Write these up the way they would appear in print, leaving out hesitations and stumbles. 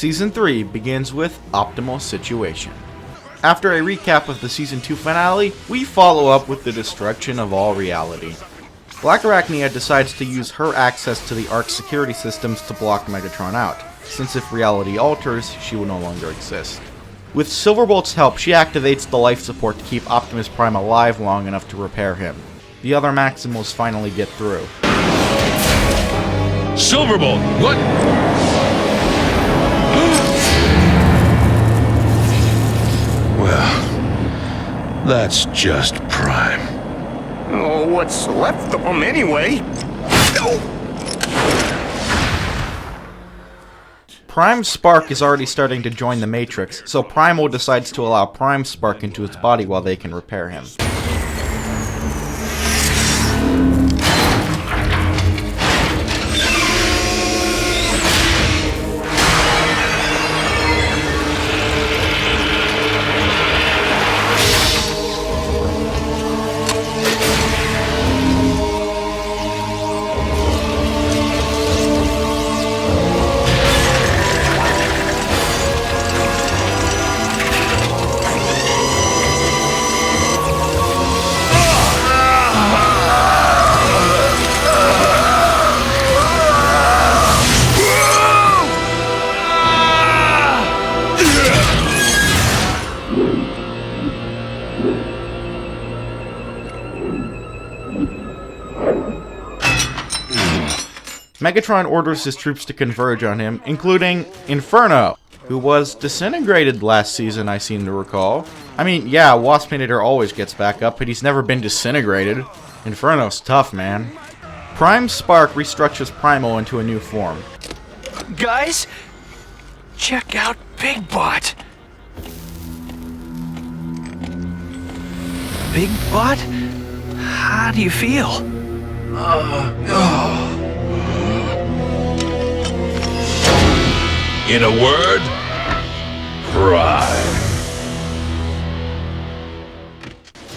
Season 3 begins with optimal situation. After a recap of the Season 2 finale, we follow up with the destruction of all reality. Blackarachnia decides to use her access to the Ark's security systems to block Megatron out, since if reality alters, she will no longer exist. With Silverbolt's help, she activates the life support to keep Optimus Prime alive long enough to repair him. The other Maximals finally get through. Silverbolt, what? Well, that's just Prime. Oh, what's left of them anyway? Prime's spark is already starting to join the Matrix, so Primal decides to allow Prime's spark into his body while they can repair him. Megatron orders his troops to converge on him, including Inferno, who was disintegrated last season, I seem to recall. I mean, yeah, Waspinator always gets back up, but he's never been disintegrated. Inferno's tough, man. Prime's spark restructures Primal into a new form. Guys, check out Big Bot. Big Bot? How do you feel? In a word, Prime.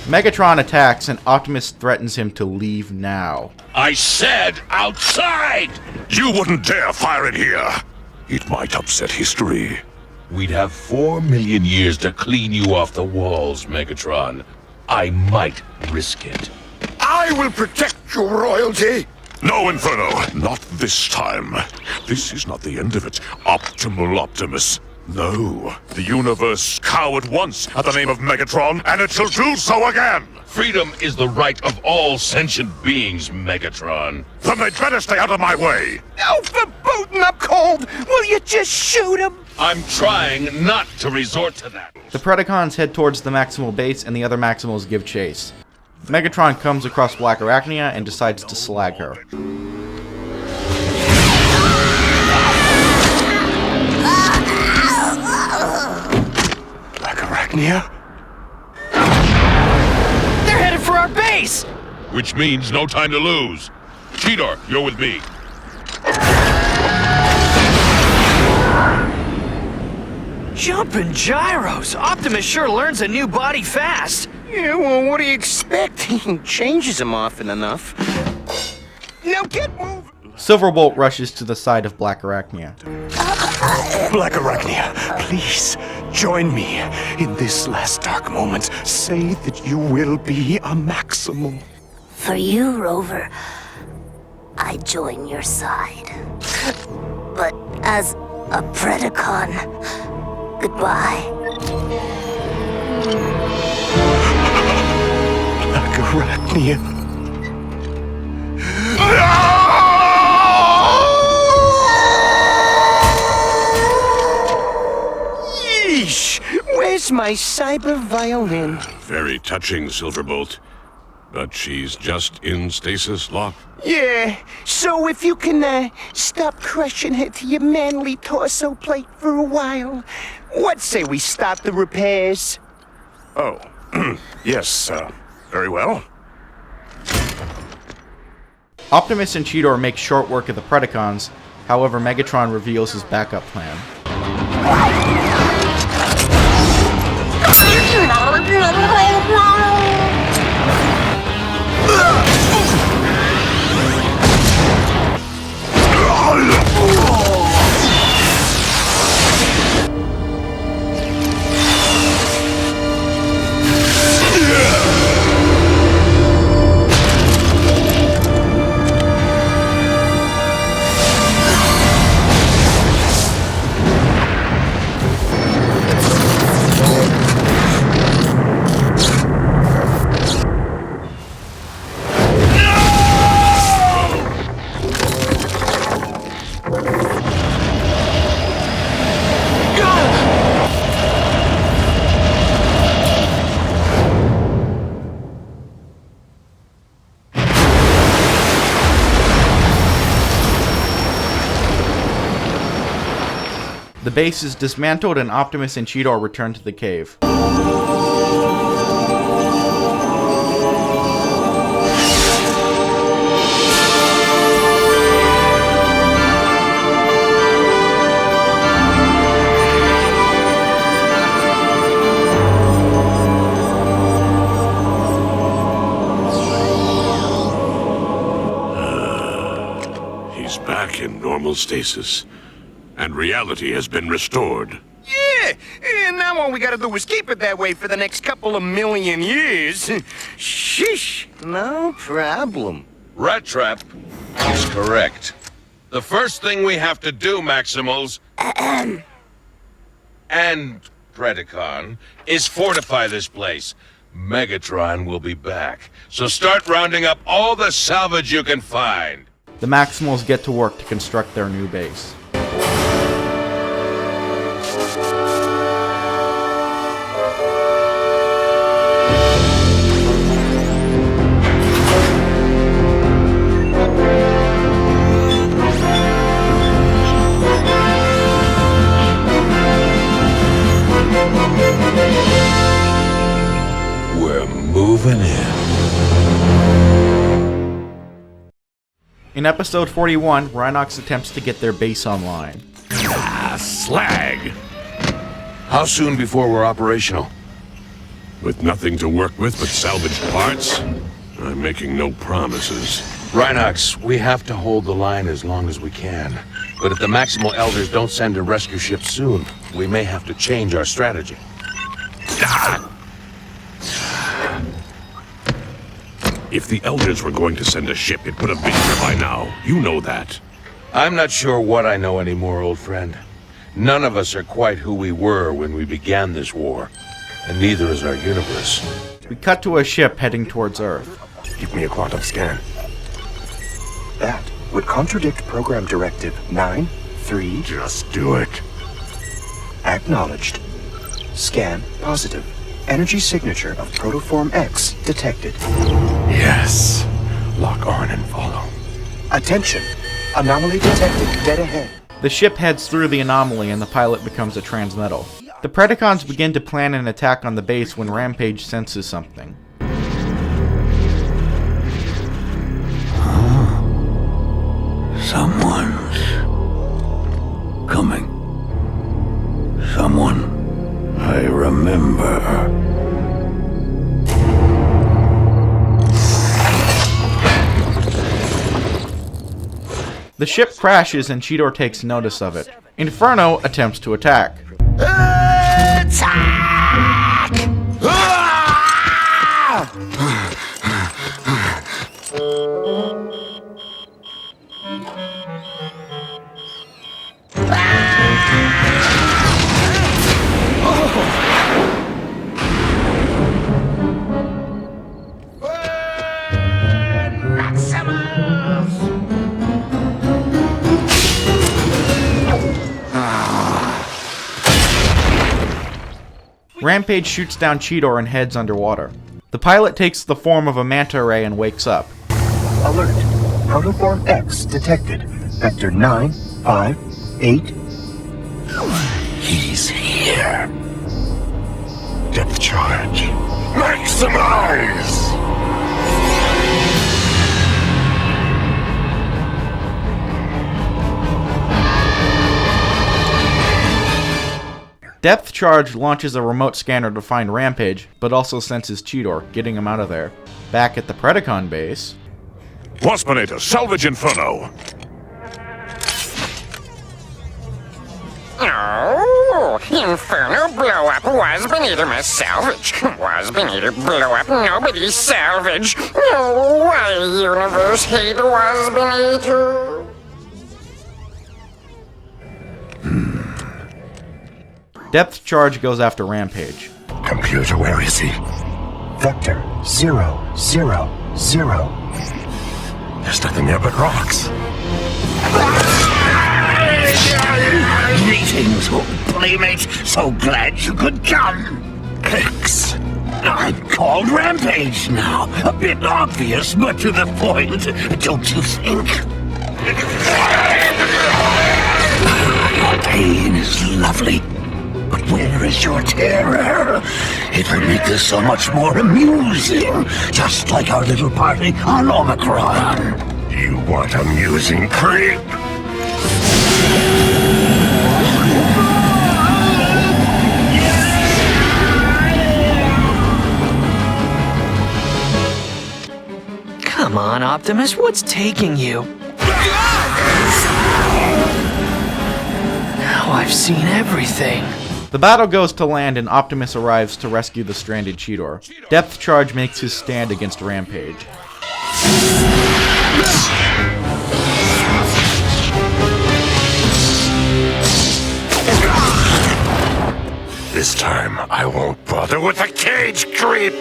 Megatron attacks and Optimus threatens him to leave now. I said outside! You wouldn't dare fire it here! It might upset history. We'd have 4 million years to clean you off the walls, Megatron. I might risk it. I will protect your royalty! No, Inferno, not this time. This is not the end of it, Optimal Optimus. No, the universe cowered once at the name of Megatron, and it shall do so again! Freedom is the right of all sentient beings, Megatron. Then they'd better stay out of my way! Oh, for booting up cold! Will you just shoot him? I'm trying not to resort to that. The Predacons head towards the Maximal base and the other Maximals give chase. Megatron comes across Blackarachnia and decides to slag her. Blackarachnia? They're headed for our base! Which means no time to lose. Cheetor, you're with me. Jumpin' gyros! Optimus sure learns a new body fast! Yeah, well, what do you expect? He changes them often enough. Now get moving! Silverbolt rushes to the side of Blackarachnia. Blackarachnia, please, join me in this last dark moment. Say that you will be a Maximal. For you, Rover, I join your side. But as a Predacon, goodbye. Blackarachnia. Yeesh! Where's my cyber violin? Very touching, Silverbolt. But she's just in stasis lock. Yeah, so if you can, stop crushing her to your manly torso plate for a while, what say we start the repairs? Oh, yes, very well. Optimus and Cheetor make short work of the Predacons, however Megatron reveals his backup plan. The base is dismantled and Optimus and Cheetor return to the cave. He's back in normal stasis, and reality has been restored. Yeah, and now all we gotta do is keep it that way for the next couple of million years. Sheesh, no problem. Rat Trap is correct. The first thing we have to do, Maximals, and Predacon, is fortify this place. Megatron will be back, so start rounding up all the salvage you can find. The Maximals get to work to construct their new base. We're moving in. In episode 41, Rhinox attempts to get their base online. Slag! How soon before we're operational? With nothing to work with but salvaged parts, I'm making no promises. Rhinox, we have to hold the line as long as we can. But if the Maximal Elders don't send a rescue ship soon, we may have to change our strategy. If the Elders were going to send a ship, it would have been here by now. You know that. I'm not sure what I know anymore, old friend. None of us are quite who we were when we began this war. And neither is our universe. We cut to a ship heading towards Earth. Give me a quantum scan. That would contradict Program Directive 9-3. Just do it. Acknowledged. Scan positive. Energy signature of Protoform X detected. Yes. Lock on and follow. Attention. Anomaly detected dead ahead. The ship heads through the anomaly and the pilot becomes a transmetal. The Predacons begin to plan an attack on the base when Rampage senses something. Someone's coming. Someone I remember. The ship crashes and Cheetor takes notice of it. Inferno attempts to attack. Rampage shoots down Cheetor and heads underwater. The pilot takes the form of a manta ray and wakes up. Alert. Protoform X detected. Vector 958. He's here. Depth charge. Maximize! Depth Charge launches a remote scanner to find Rampage, but also senses Cheetor, getting him out of there. Back at the Predacon base... Waspinator, salvage Inferno! Oh, Inferno blow up Waspinator salvage. Waspinator blow up nobody's salvage. Oh, why universe hate Waspinator? Depth Charge goes after Rampage. Computer, where is he? Vector 000. There's nothing there but rocks. Greetings, old playmate. So glad you could come. X. I'm called Rampage now. A bit obvious, but to the point, don't you think? Your pain is lovely. But where is your terror? It will make this so much more amusing. Just like our little party on Omicron. You want amusing, creep? Come on, Optimus, what's taking you? Now I've seen everything. The battle goes to land and Optimus arrives to rescue the stranded Cheetor. Depth Charge makes his stand against Rampage. This time, I won't bother with a cage creep!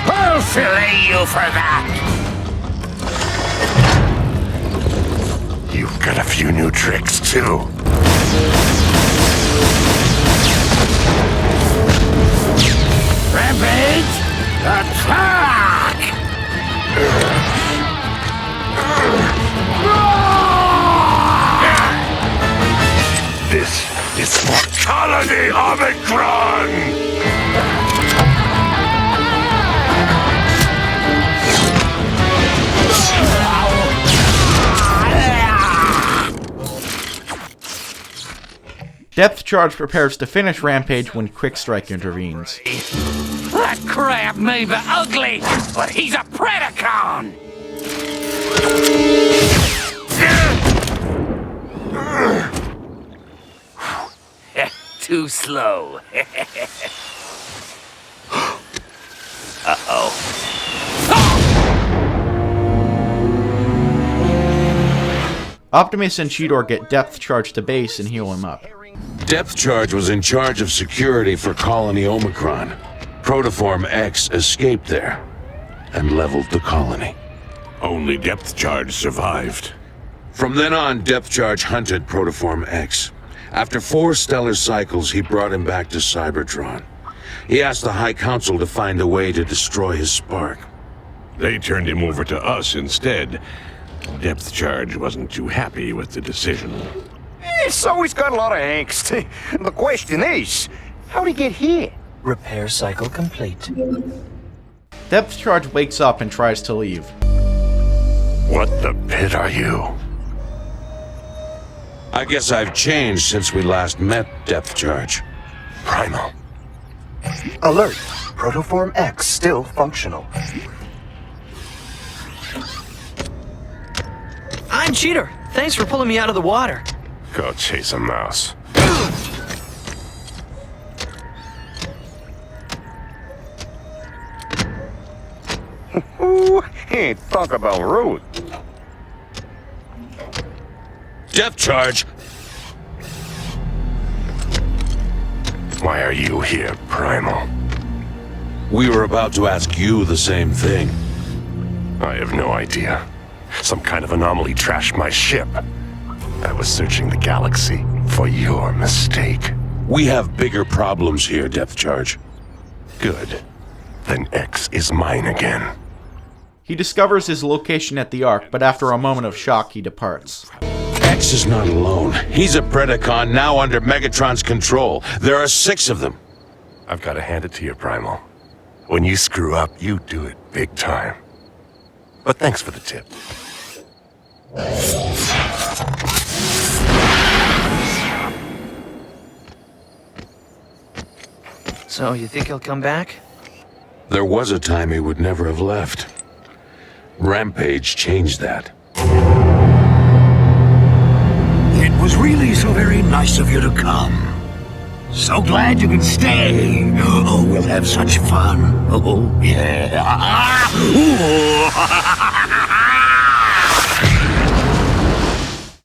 I'll fillet you for that! You've got a few new tricks, too. Rampage, attack! This is for Colony Omicron! Depth Charge prepares to finish Rampage when Quick Strike intervenes. That crab may be ugly, but he's a Predacon! Too slow. Uh-oh. Optimus and Cheetor get Depth Charge to base and heal him up. Depth Charge was in charge of security for Colony Omicron. Protoform X escaped there and leveled the colony. Only Depth Charge survived. From then on, Depth Charge hunted Protoform X. After 4 stellar cycles, he brought him back to Cybertron. He asked the High Council to find a way to destroy his spark. They turned him over to us instead. Depth Charge wasn't too happy with the decision. So he's got a lot of angst. The question is, how'd he get here? Repair cycle complete. Depth Charge wakes up and tries to leave. What the pit are you? I guess I've changed since we last met, Depth Charge. Primal. Alert! Protoform X still functional. I'm Cheetor. Thanks for pulling me out of the water. Go chase a mouse. Ooh, ain't talk about rude. Depth Charge! Why are you here, Primal? We were about to ask you the same thing. I have no idea. Some kind of anomaly trashed my ship. I was searching the galaxy for your mistake. We have bigger problems here, Depth Charge. Good. Then X is mine again. He discovers his location at the Ark, but after a moment of shock, he departs. X is not alone. He's a Predacon now under Megatron's control. There are 6 of them. I've got to hand it to you, Primal. When you screw up, you do it big time. But thanks for the tip. So, you think he'll come back? There was a time he would never have left. Rampage changed that. It was really so very nice of you to come. So glad you could stay. Oh, we'll have such fun. Oh, yeah.